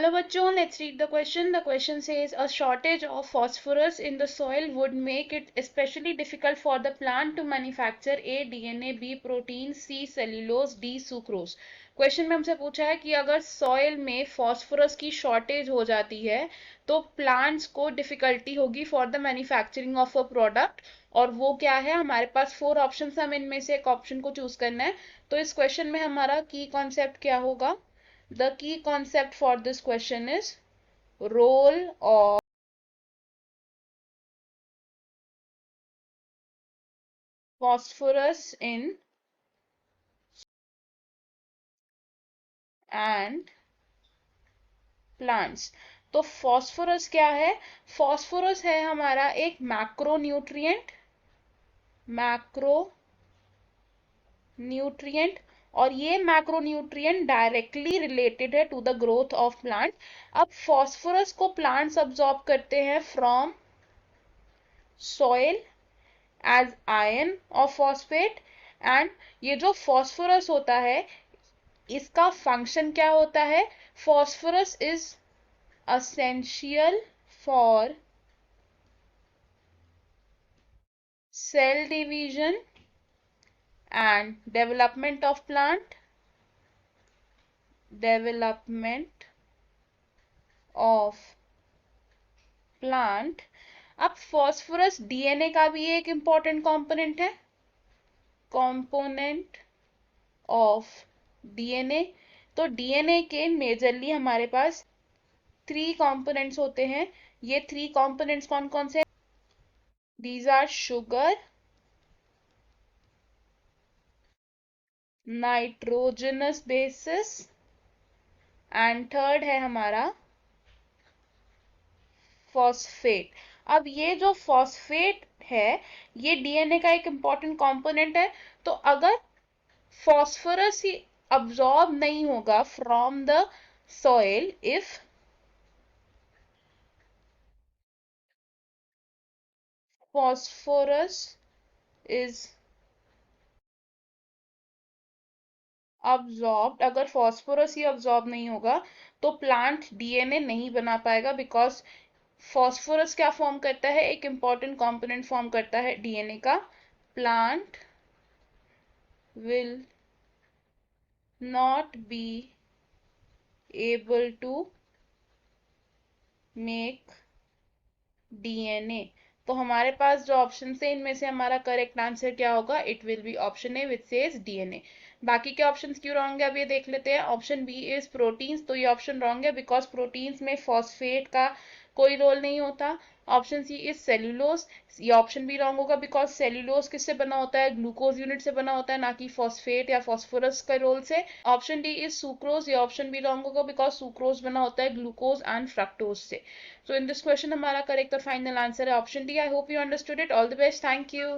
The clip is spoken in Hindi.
Hello bachon, let's read the question. The question says a shortage of phosphorus in the soil would make it especially difficult for the plant to manufacture A. DNA, B. protein, C. cellulose, D. sucrose. Question में हमसे पूछा है कि अगर सॉइल में फॉस्फोरस की शॉर्टेज हो जाती है तो प्लांट्स को डिफिकल्टी होगी for the manufacturing of a product, और वो क्या है, हमारे पास 4 ऑप्शन, हम इनमें से एक ऑप्शन को चूज करना है। तो इस क्वेश्चन में हमारा की कॉन्सेप्ट क्या होगा? The key concept for this question is role of phosphorus in and plants। तो phosphorus क्या है? phosphorus है हमारा एक मैक्रोन्यूट्रिएंट, मैक्रोन्यूट्रिएंट और ये मैक्रोन्यूट्रिएंट डायरेक्टली रिलेटेड है to the growth of plant. अब फॉस्फोरस को प्लांट्स अब्सॉर्ब करते हैं फ्रॉम सॉइल एज आयन और फॉस्फेट, एंड ये जो फॉस्फोरस होता है इसका फंक्शन क्या होता है? Phosphorus is essential for sale division and development of plant, development of plant. अब फॉस्फोरस डीएनए का भी एक इंपॉर्टेंट कंपोनेंट है, कंपोनेंट ऑफ डीएनए। तो डीएनए के मेजरली हमारे पास 3 कंपोनेंट्स होते हैं। ये 3 कंपोनेंट्स कौन कौन से? These are sugar, nitrogenous bases and third है हमारा फॉस्फेट। अब ये जो फॉस्फेट है ये डीएनए का एक इंपॉर्टेंट कंपोनेंट है। तो अगर फॉस्फोरस ही अब्सॉर्ब नहीं होगा from the soil, if phosphorus is absorbed, अगर फॉस्फोरस ही अब्सॉर्ब नहीं होगा तो प्लांट डीएनए नहीं बना पाएगा, बिकॉज फॉस्फोरस क्या फॉर्म करता है? एक इंपॉर्टेंट कंपोनेंट फॉर्म करता है डीएनए का। Plant will not be able to make DNA. तो हमारे पास जो ऑप्शन है इनमें से हमारा करेक्ट आंसर क्या होगा? It will be option A which says DNA. बाकी के ऑप्शंस क्यों रॉन्ग है अब ये देख लेते हैं। ऑप्शन बी इज प्रोटीन्स, तो ये ऑप्शन रॉन्ग है बिकॉज प्रोटीन्स में फॉस्फेट का कोई रोल नहीं होता। ऑप्शन सी इज सेल्यूलोज, ये ऑप्शन भी रॉन्ग होगा बिकॉज सेल्यूलोज किससे बना होता है? ग्लूकोज यूनिट से बना होता है, ना कि फॉस्फेट या फॉस्फोरस का रोल से। ऑप्शन डी इज सुक्रोज, ये ऑप्शन भी रॉन्ग होगा बिकॉज सुक्रोज बना होता है ग्लूकोज एंड फ्रक्टोज से। So in this question हमारा करेक्ट और फाइनल आंसर है option D. I hope you understood it. All the best, thank you.